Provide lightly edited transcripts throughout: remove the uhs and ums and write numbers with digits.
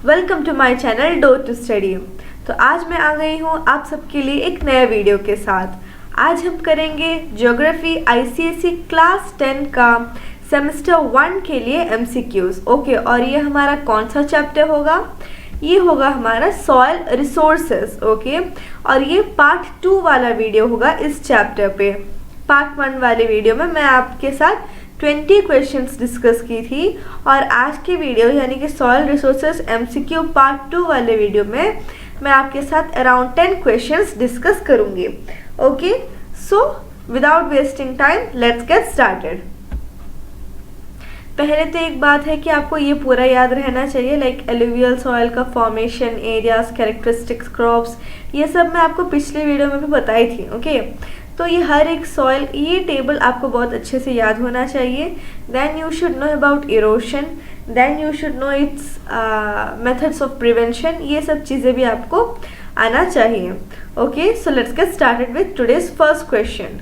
Welcome to my channel do to study. तो आज मैं आ गई हूँ आप सबके लिए एक नया वीडियो के साथ। आज हम करेंगे ज्योग्राफी आईसीएसई क्लास 10 का सेमेस्टर 1 के लिए एमसीक्यूज। ओके, और ये हमारा कौन सा चैप्टर होगा? ये होगा हमारा सॉइल रिसोर्सेज। ओके, और ये पार्ट 2 वाला वीडियो होगा इस चैप्टर पे। पार्ट 1 वाले वीडियो में मैं आपके साथ 20 क्वेश्चंस डिस्कस की थी, और आज के वीडियो यानी कि सॉइल रिसोर्सेज एमसीक्यू पार्ट 2 वाले वीडियो में मैं आपके साथ अराउंड 10 क्वेश्चंस डिस्कस करूंगी। Okay, so without wasting time let's get started. पहले तो एक बात है कि आपको ये पूरा याद रहना चाहिए, लाइक एलुवियल सॉइल का फॉर्मेशन, एरियाज, कैरेक्टरिस्टिक्स, क्रॉप्स, ये सब मैं आपको पिछले वीडियो में भी बताई थी। ओके, तो ये हर एक सॉइल, ये टेबल आपको बहुत अच्छे से याद होना चाहिए। Then you should know about erosion, then you should know its methods of prevention, ये सब चीज़ें भी आपको आना चाहिए। Okay, so let's get started with today's first question.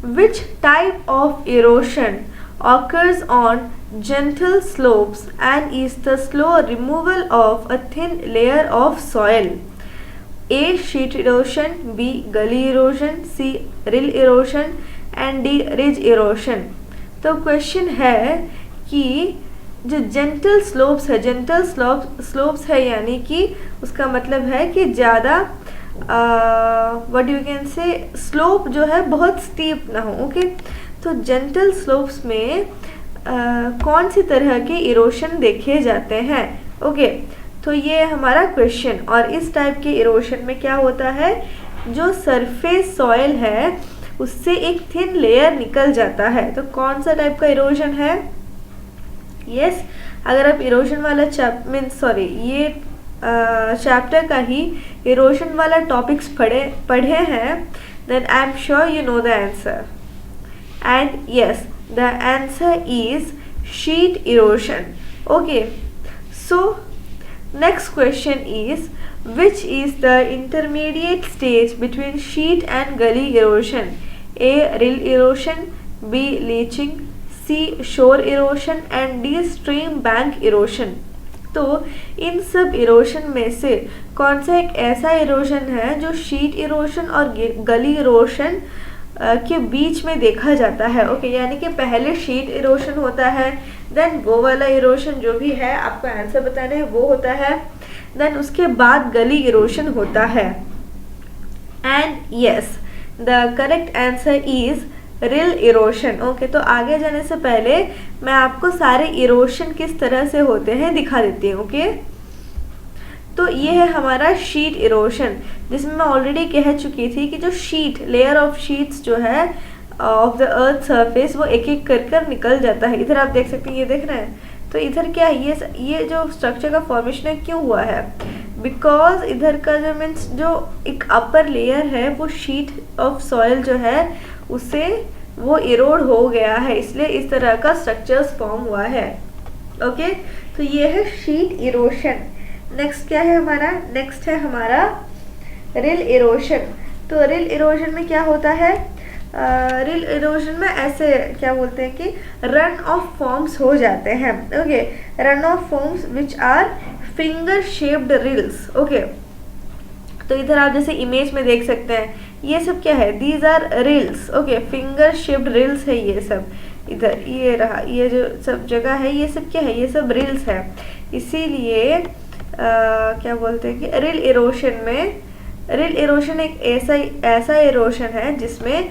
Which type of erosion occurs on gentle slopes and is the slow removal of a thin layer of soil? A. Sheet erosion, B. gully erosion, C. rill erosion and D. ridge erosion। तो question है कि जो gentle slopes है, gentle slopes है यानी कि उसका मतलब है कि ज़्यादा what you can say slope जो है बहुत स्टीप ना हो। ओके, तो जेंटल स्लोप्स में कौन सी तरह के इरोशन देखे जाते हैं? ओके, तो ये हमारा क्वेश्चन। और इस टाइप के इरोशन में क्या होता है, जो सरफेस सॉइल है उससे एक थिन लेयर निकल जाता है। तो कौन सा टाइप का इरोशन है? यस, अगर आप इरोशन वाला ये चैप्टर का ही इरोशन वाला टॉपिक्स पढ़े हैं, then I am sure you know the answer. And yes, the answer is sheet erosion. Okay, so next question is, which is the intermediate stage between sheet and gully erosion? A. rill erosion, B. leaching, C. shore erosion and D. stream bank erosion। तो इन सब erosion में से कौन सा एक ऐसा erosion है जो शीट इरोशन और गली इरोशन के बीच में देखा जाता है? ओके, यानी कि पहले शीट इरोशन होता है, देन वो वाला इरोशन जो भी है आपको आंसर बताना है वो होता है, देन उसके बाद गली इरोशन होता है। And yes, the correct answer is reel erosion. Okay, तो आगे जाने से पहले मैं आपको सारे इरोशन किस तरह से होते हैं दिखा देती हूँ। ओके, तो ये है हमारा शीट इरोशन, जिसमें मैं ऑलरेडी कह चुकी थी कि जो शीट, लेयर ऑफ शीट्स जो है ऑफ द अर्थ सरफेस, वो एक एक कर निकल जाता है। इधर आप देख सकते हैं, ये देख रहे हैं। तो इधर क्या है, ये जो स्ट्रक्चर का फॉर्मेशन है क्यों हुआ है? बिकॉज इधर का जो मीन्स जो एक अपर लेयर है वो शीट ऑफ सॉइल जो है उससे वो इरोड हो गया है, इसलिए इस तरह का स्ट्रक्चर्स फॉर्म हुआ है। ओके, तो ये है शीट इरोशन। नेक्स्ट क्या है हमारा? नेक्स्ट है हमारा रिल इरोशन। तो रिल इरोशन में क्या होता है? रिल इरोशन में ऐसे क्या बोलते हैं कि रन ऑफ फॉर्म्स हो जाते हैं। Okay, runoff forms which are finger shaped rills. Okay, तो इधर आप जैसे इमेज में देख सकते हैं, ये सब क्या है? These are rills. Okay, finger shaped rills है ये सब। इधर ये रहा, ये जो सब जगह है ये सब क्या है? ये सब रिल्स है। इसीलिए क्या बोलते हैं कि रिल इरोशन एक ऐसा इरोशन है जिसमें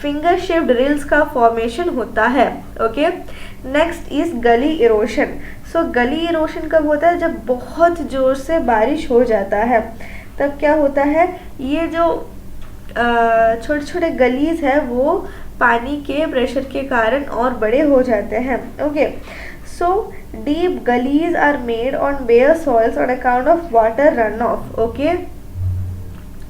फिंगर शेप्ड रिल्स का फॉर्मेशन होता है। ओके, नेक्स्ट इज गली इरोशन। सो गली इरोशन कब होता है? जब बहुत जोर से बारिश हो जाता है तब क्या होता है, ये जो छोटे छोटे गलीज है वो पानी के प्रेशर के कारण और बड़े हो जाते हैं। Okay, so deep gullies are made on bare soils on account of water runoff। okay,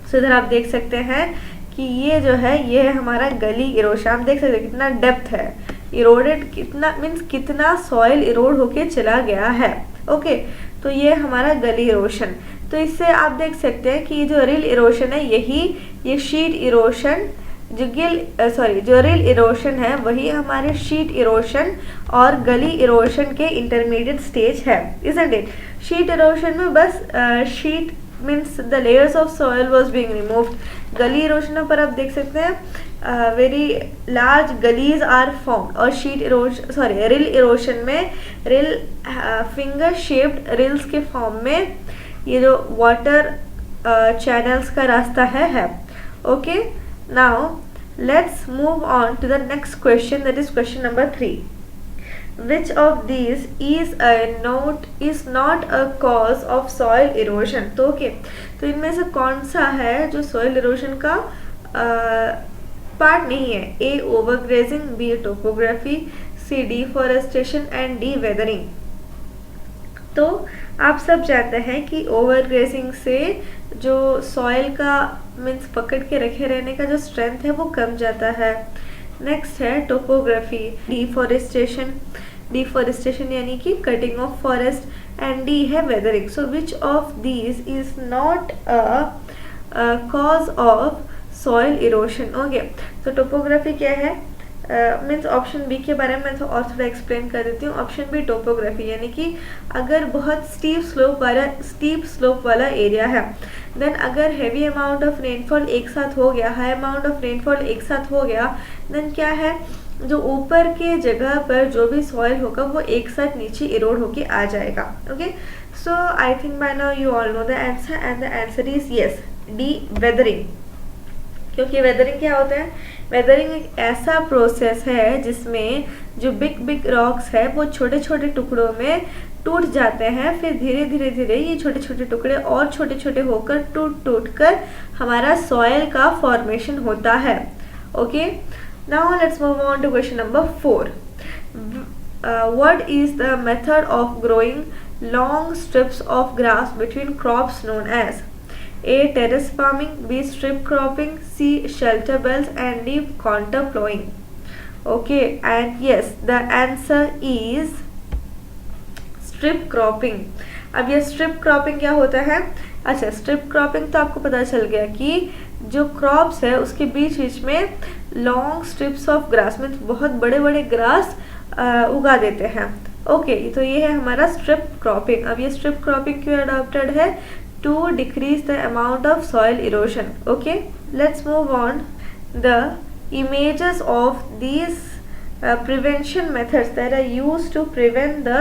so इधर आप देख सकते हैं कि ये जो है ये है हमारा गली इरोशन। आप देख सकते हैं कितना डेप्थ है, इरोडेड कितना मीन्स कितना सॉइल इरोड होके चला गया है। ओके, तो ये हमारा गली इरोशन। तो इससे आप देख सकते हैं कि ये जो रिल इरोशन है ये शीट इरोशन जो रिल इरोशन है वही हमारे शीट इरोशन और गली इरोशन के इंटरमीडिएट स्टेज है, इजंट इट? शीट इरोशन में बस sheet means the layers of soil was being removed. गली इरोशन पर आप देख सकते हैं वेरी लार्ज गलीज आर फॉर्म्ड, और शीट इरोशन रिल इरोशन में रिल फिंगर शेप्ड रिल्स के फॉर्म में ये जो वाटर चैनल्स का रास्ता है। Okay, now let's move on to the next question, that is question number 3. Which of these is not a cause of soil erosion? तो तो इनमें से कौन सा है जो soil erosion का पार्ट नहीं है? A overgrazing, B topography, C deforestation and D weathering। तो आप सब जानते हैं कि ओवरग्रेसिंग से जो सॉइल का मीन्स पकड़ के रखे रहने का जो स्ट्रेंथ है वो कम जाता है। नेक्स्ट है टोपोग्राफी, डिफॉरेस्टेशन यानी कि cutting of forest, and D है weathering. So which of these is not a cause of soil erosion? Okay, तो टोपोग्राफी क्या है? मीन्स ऑप्शन बी के बारे में और थोड़ा एक्सप्लेन कर देती हूँ। ऑप्शन बी टोपोग्राफी यानी कि अगर बहुत स्टीप स्लोप वाला एरिया है, देन अगर हेवी अमाउंट ऑफ रेनफॉल एक साथ हो गया, हाई अमाउंट ऑफ रेनफॉल एक साथ हो गया, देन क्या है, जो ऊपर के जगह पर जो भी सॉइल होगा वो एक साथ नीचे इरोड होके आ जाएगा। Okay, so I think by now you all know the answer, and the answer is yes, D weathering. क्योंकि वेदरिंग क्या होता है? वेदरिंग एक ऐसा प्रोसेस है जिसमें जो बिग रॉक्स है वो छोटे छोटे टुकड़ों में टूट जाते हैं, फिर धीरे धीरे ये छोटे छोटे टुकड़े और छोटे छोटे होकर टूट कर हमारा सॉइल का फॉर्मेशन होता है। Okay, now let's move on to question number 4. What is the method of growing long strips of grass between crops known as A. terrace farming, B. strip cropping, C. shelter belts, and D. contour plowing? Okay, and yes, the answer is strip cropping. अब ये strip cropping क्या होता है? अच्छा, strip cropping तो आपको पता चल गया कि जो क्रॉप्स है उसके बीच में लॉन्ग स्ट्रिप्स ऑफ ग्रास में बहुत बड़े बड़े ग्रास उगा देते हैं। ओके, तो ये है हमारा स्ट्रिप क्रॉपिंग। अब ये स्ट्रिप क्रॉपिंग क्यों अडॉप्टेड है? To decrease the amount of soil erosion. Okay, let's move on. The images of these prevention methods that are used to prevent the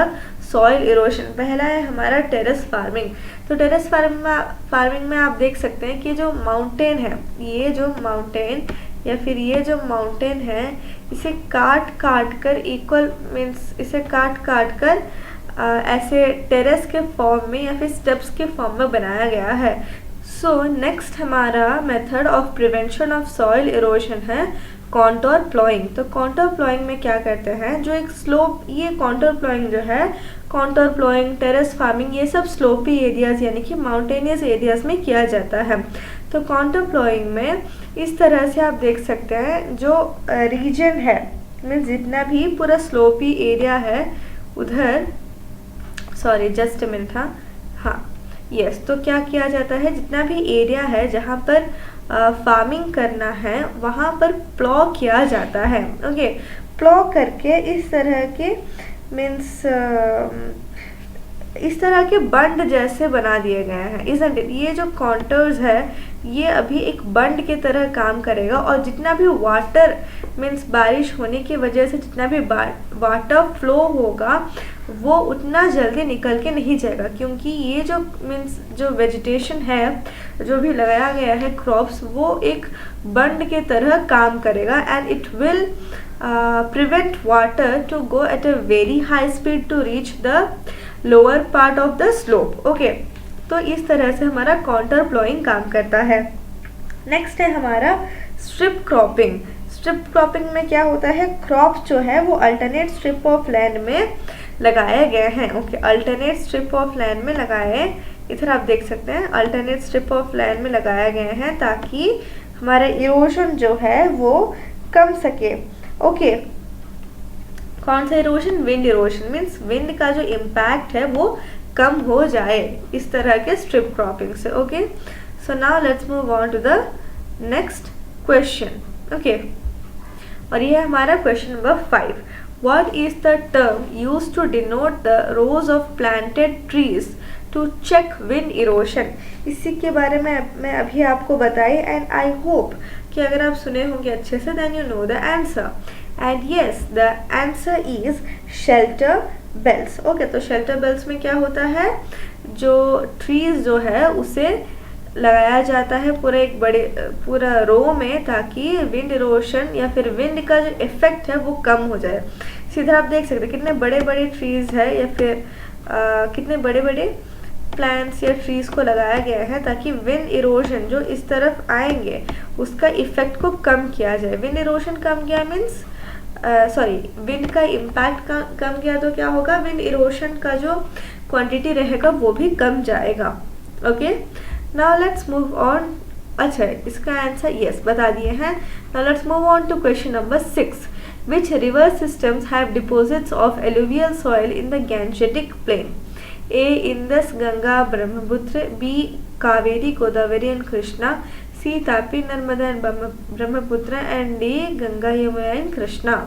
soil erosion. पहला है हमारा टेरेस फार्मिंग। तो terrace farming में आप देख सकते हैं कि जो माउंटेन है, ये जो माउंटेन या फिर ये जो माउंटेन है, इसे काट कर इक्वल मीन्स इसे काट कर ऐसे टेरेस के फॉर्म में या फिर स्टेप्स के फॉर्म में बनाया गया है। सो नेक्स्ट हमारा method of prevention of soil erosion है कॉन्टोर प्लॉइंग। तो कॉन्टोर प्लॉइंग में क्या करते हैं, जो एक स्लोप, ये कॉन्टोर प्लॉइंग जो है, कॉन्टोर प्लॉइंग, टेरेस फार्मिंग, ये सब स्लोपी एरियाज यानी कि माउंटेनियस एरियाज में किया जाता है। तो कॉन्टोर प्लॉइंग में इस तरह से आप देख सकते हैं जो रीजन है मीन्स जितना भी पूरा स्लोपी एरिया है उधर, सॉरी जस्ट अ मिनट, हाँ यस, तो क्या किया जाता है, जितना भी एरिया है जहाँ पर फार्मिंग करना है वहाँ पर प्लॉ किया जाता है। ओके, प्लॉ करके इस तरह के मीन्स इस तरह के बंड जैसे बना दिए गए हैं, इजंट इट? ये जो कॉन्टर्स है ये अभी एक बंड के तरह काम करेगा, और जितना भी वाटर मीन्स बारिश होने की वजह से जितना भी वाटर फ्लो होगा वो उतना जल्दी निकल के नहीं जाएगा, क्योंकि ये जो मीन्स जो वेजिटेशन है जो भी लगाया गया है क्रॉप्स, वो एक बंड के तरह काम करेगा, and it will prevent water to go at a very high speed to reach the lower part of the slope. Okay, तो इस तरह से हमारा कॉन्टर प्लॉइंग काम करता है। नेक्स्ट है हमारा स्ट्रिप क्रॉपिंग। स्ट्रिप क्रॉपिंग में क्या होता है, क्रॉप्स जो है वो अल्टरनेट स्ट्रिप ऑफ लैंड में लगाए गए हैं। Okay, alternate strip of land में लगाए, इधर आप देख सकते हैं अल्टरनेट स्ट्रिप ऑफ लैंड में लगाए गए हैं ताकि हमारा इरोशन जो है वो कम सके। ओके, कौन सा erosion? Wind erosion, means wind का जो इम्पैक्ट है वो कम हो जाए इस तरह के स्ट्रिप क्रॉपिंग से। Okay, so now let's move on to the next question. Okay. और ये है हमारा question number 5। What is the term used to denote the rows of planted trees to check wind erosion? इसी के बारे में मैं अभी आपको बताई एंड आई होप कि अगर आप सुने होंगे अच्छे से then you know the answer. And yes the answer is shelter belts. Okay, तो शेल्टर बेल्स में क्या होता है, जो ट्रीज जो है उसे लगाया जाता है पूरा रो में, ताकि विंड इरोशन या फिर विंड का जो इफेक्ट है वो कम हो जाए। सीधा आप देख सकते हैं कितने बड़े बड़े ट्रीज है या फिर कितने बड़े बड़े प्लांट्स या ट्रीज को लगाया गया है ताकि विंड इरोशन जो इस तरफ आएंगे उसका इफेक्ट को कम किया जाए। विंड इरोशन कम किया मीन्स विंड का इम्पैक्ट कम किया तो क्या होगा, विंड इरोशन का जो क्वांटिटी रहेगा वो भी कम जाएगा। Okay, now let's move on. अच्छा, इसका आंसर यस बता दिए हैं। Now let's move on to question number 6। Which river systems have deposits of alluvial soil in the Gangetic Plain? A. Indus, Ganga, Brahmaputra. B. Kaveri, Godavari and Krishna. C. Tapi, Narmada and Brahmaputra. And D. Ganga, Yamuna and Krishna.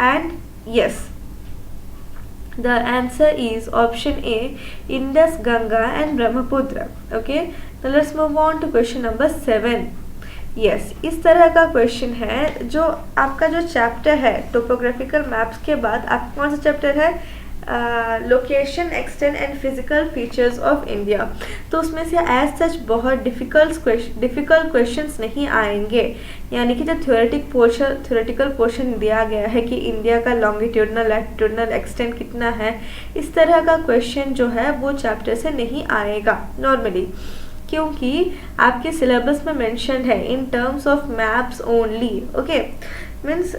And yes, the answer is option A, Indus, Ganga and Brahmaputra. Okay, now let's move on to question number 7. Yes इस तरह का question है। जो आपका जो chapter है topographical maps के बाद आपका कौन सा चैप्टर है, location, extent and physical features of India. तो उसमें से एज सच बहुत डिफ़िकल्ट क्वेश्चंस नहीं आएंगे, यानी कि जो थ्योरेटिकल पोर्शन दिया गया है कि इंडिया का लॉन्गिट्यूडनल लैटिट्यूडनल एक्सटेंट कितना है, इस तरह का क्वेश्चन जो है वो चैप्टर से नहीं आएगा नॉर्मली, क्योंकि आपके सिलेबस में मेंशन है in terms of maps only. Okay, means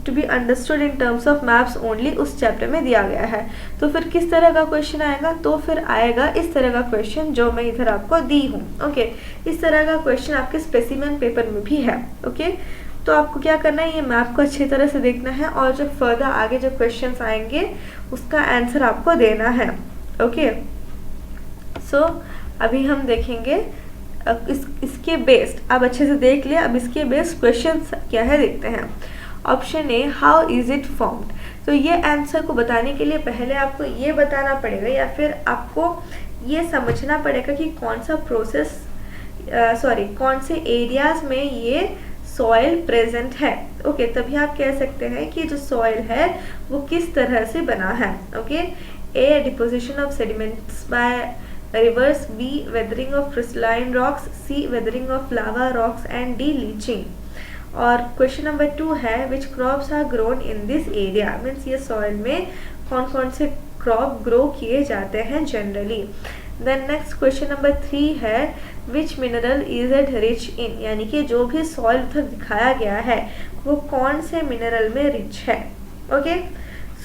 to be understood in terms of maps only उस चैप्टर में दिया गया है। तो फिर किस तरह का क्वेश्चन आएगा, तो फिर आएगा इस तरह का क्वेश्चन जो मैं इधर आपको दी हूँ। ओके, इस तरह का क्वेश्चन आपके स्पेसिमेन पेपर में भी है। ओके, तो आपको क्या करना है, ये मैप को अच्छी तरह से देखना है और जो फर्दर आगे जो क्वेश्चन आएंगे उसका आंसर आपको देना है। ओके, सो अभी हम देखेंगे इसके बेस्ड, आप अच्छे से देख लिया, अब इसके बेस्ड क्वेश्चन क्या है देखते हैं। Option A, how is it formed. तो ये आंसर को बताने के लिए पहले आपको ये बताना पड़ेगा या फिर आपको ये समझना पड़ेगा कि कौन सा प्रोसेस कौन से एरियाज में ये सॉइल प्रेजेंट है। ओके, तभी आप कह सकते हैं कि जो सॉइल है वो किस तरह से बना है। Okay, A, deposition of sediments by rivers. B, weathering of crystalline rocks. C, weathering of lava rocks. And D, leaching. और क्वेश्चन नंबर 2 है which crops are grown in this area, means ये सॉइल में कौन कौन से crop grow किए जाते हैं generally. Then next question number 3 है which mineral is it rich in, यानी कि जो भी सॉइल उधर दिखाया गया है वो कौन से मिनरल में रिच है। Okay,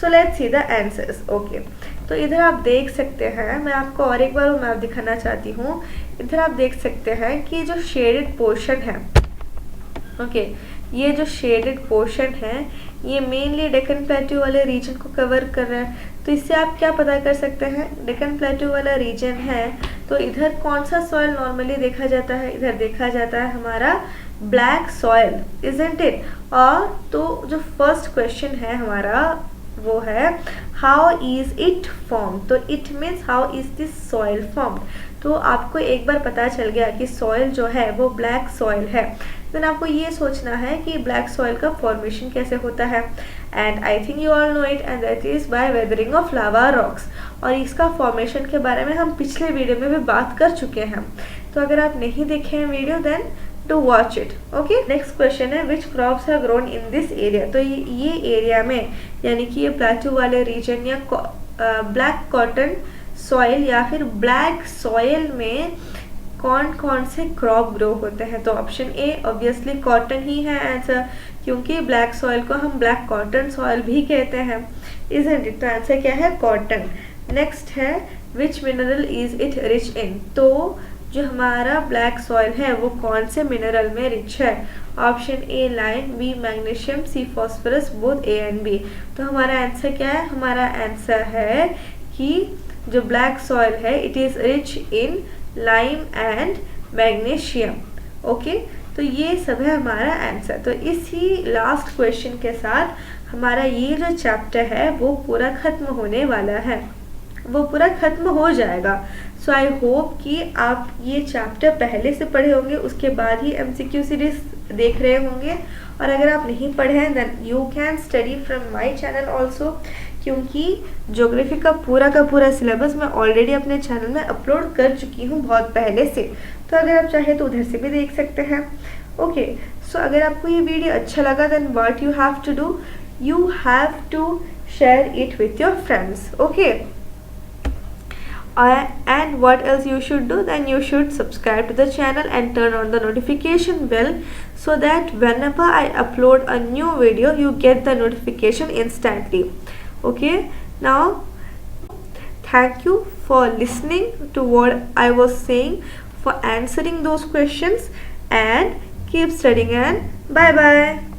so let's see the answers. Okay, तो इधर आप देख सकते हैं, मैं आपको और एक बार मैप दिखाना चाहती हूँ। इधर आप देख सकते हैं कि जो शेडेड पोर्शन है, ओके, ये जो शेडेड पोर्शन है ये मेनली डेक्कन प्लेट्यू वाले रीजन को कवर कर रहा है। तो इससे आप क्या पता कर सकते हैं, डेक्कन प्लेट्यू वाला रीजन है तो इधर कौन सा सॉइल नॉर्मली देखा जाता है, इधर देखा जाता है हमारा ब्लैक सॉइल, इजंट इट। और तो जो फर्स्ट क्वेश्चन है हमारा वो है हाउ इज इट फॉर्म, तो it means how is this soil formed. तो आपको एक बार पता चल गया कि सॉइल जो है वो ब्लैक सॉइल है, देन आपको ये सोचना है कि ब्लैक सॉइल का फॉर्मेशन कैसे होता है। And I think you all know it and that is by weathering of lava rocks. और इसका फॉर्मेशन के बारे में हम पिछले वीडियो में भी बात कर चुके हैं, तो अगर आप नहीं देखे हैं video then to watch it. Okay, next question है which crops are grown in this area. तो ये एरिया में यानी कि ये प्लेट्यू वाले रीजन या ब्लैक कॉटन सॉइल या फिर ब्लैक सॉइल में कौन कौन से क्रॉप ग्रो होते हैं। तो ऑप्शन ए ऑब्वियसली कॉटन ही है आंसर, क्योंकि ब्लैक सॉइल को हम ब्लैक कॉटन सॉइल भी कहते हैं, इजंट इट। तो आंसर क्या है, कॉटन। नेक्स्ट है विच mineral is it rich in. तो जो हमारा ब्लैक सॉइल है वो कौन से मिनरल में रिच है। Option A lime, B magnesium, C phosphorus, both A and B. तो हमारा आंसर क्या है, हमारा आंसर है कि जो ब्लैक सॉइल है it is rich in lime and magnesium. Okay, तो ये सब है हमारा आंसर। तो इसी लास्ट क्वेश्चन के साथ हमारा ये जो चैप्टर है वो पूरा ख़त्म होने वाला है, वो पूरा ख़त्म हो जाएगा। सो आई होप कि आप ये चैप्टर पहले से पढ़े होंगे, उसके बाद ही MCQ सीरीज देख रहे होंगे। और अगर आप नहीं पढ़े हैं then you can study from my channel also, क्योंकि ज्योग्राफी का पूरा सिलेबस मैं ऑलरेडी अपने चैनल में अपलोड कर चुकी हूँ बहुत पहले से। तो अगर आप चाहें तो उधर से भी देख सकते हैं। ओके, सो अगर आपको ये वीडियो अच्छा लगा then what you have to do, you have to share it with your friends. Okay, and what else you should do, then you should subscribe to the channel and turn on the notification bell so that whenever I upload a new video you get the notification instantly. Okay, now thank you for listening to what I was saying, for answering those questions, and keep studying, and bye bye.